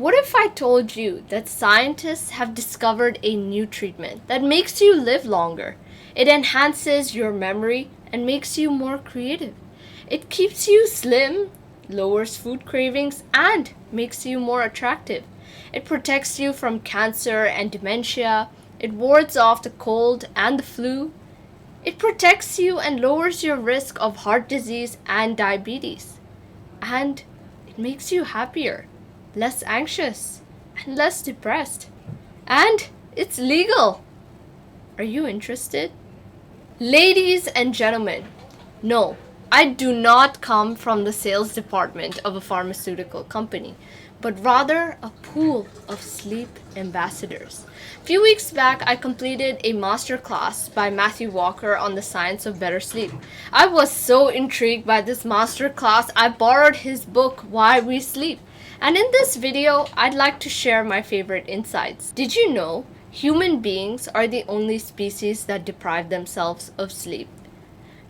What if I told you that scientists have discovered a new treatment that makes you live longer? It enhances your memory and makes you more creative. It keeps you slim, lowers food cravings, and makes you more attractive. It protects you from cancer and dementia. It wards off the cold and the flu. It protects you and lowers your risk of heart disease and diabetes. And it makes you happier, less anxious, and less depressed. And it's legal. Are you interested? Ladies and gentlemen, no, I do not come from the sales department of a pharmaceutical company, but rather a pool of sleep ambassadors. A few weeks back, I completed a master class by Matthew Walker on the science of better sleep. I was so intrigued by this master class, I borrowed his book, Why We Sleep. And in this video, I'd like to share my favorite insights. Did you know human beings are the only species that deprive themselves of sleep?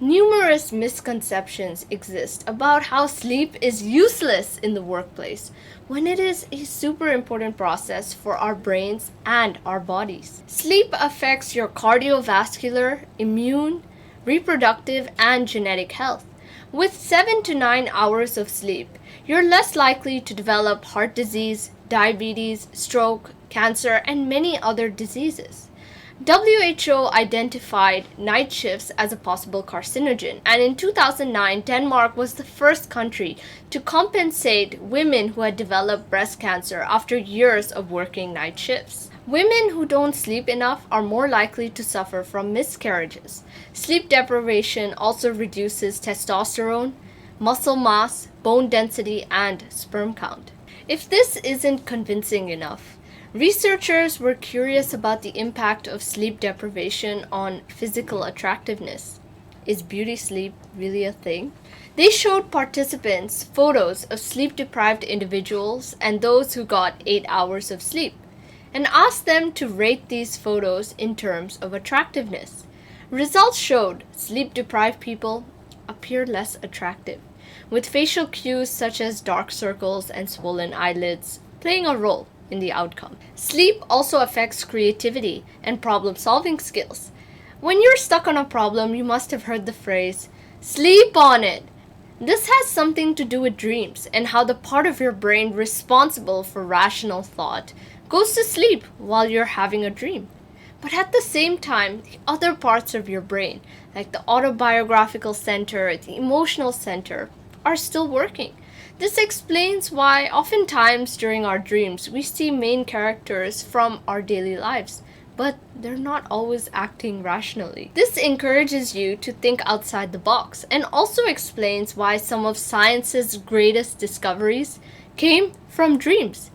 Numerous misconceptions exist about how sleep is useless in the workplace when it is a super important process for our brains and our bodies. Sleep affects your cardiovascular, immune, reproductive, and genetic health. With 7 to 9 hours of sleep, you're less likely to develop heart disease, diabetes, stroke, cancer, and many other diseases. WHO identified night shifts as a possible carcinogen, and in 2009, Denmark was the first country to compensate women who had developed breast cancer after years of working night shifts. Women who don't sleep enough are more likely to suffer from miscarriages. Sleep deprivation also reduces testosterone, muscle mass, bone density, and sperm count. If this isn't convincing enough, researchers were curious about the impact of sleep deprivation on physical attractiveness. Is beauty sleep really a thing? They showed participants photos of sleep-deprived individuals and those who got 8 hours of sleep, and asked them to rate these photos in terms of attractiveness. Results showed sleep-deprived people appear less attractive, with facial cues such as dark circles and swollen eyelids playing a role in the outcome. Sleep also affects creativity and problem-solving skills. When you're stuck on a problem, you must have heard the phrase, sleep on it. This has something to do with dreams and how the part of your brain responsible for rational thought goes to sleep while you're having a dream. But at the same time, the other parts of your brain, like the autobiographical center, the emotional center, are still working. This explains why oftentimes during our dreams we see main characters from our daily lives, but they're not always acting rationally. This encourages you to think outside the box and also explains why some of science's greatest discoveries came from dreams.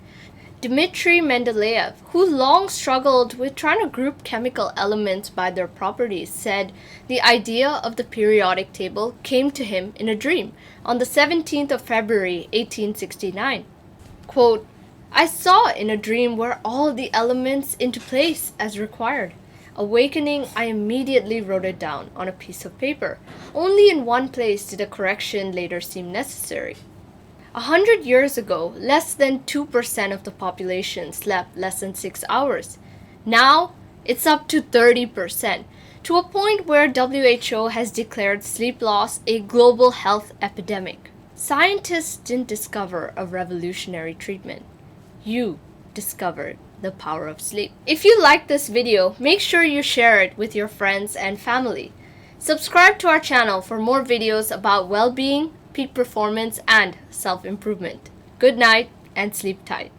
Dmitri Mendeleev, who long struggled with trying to group chemical elements by their properties, said the idea of the periodic table came to him in a dream on the 17th of February, 1869. Quote, I saw in a dream where all the elements into place as required. Awakening, I immediately wrote it down on a piece of paper. Only in one place did a correction later seem necessary. 100 years ago, less than 2% of the population slept less than 6 hours. Now, it's up to 30%, to a point where WHO has declared sleep loss a global health epidemic. Scientists didn't discover a revolutionary treatment. You discovered the power of sleep. If you like this video, make sure you share it with your friends and family. Subscribe to our channel for more videos about well-being, peak performance, and self-improvement. Good night and sleep tight.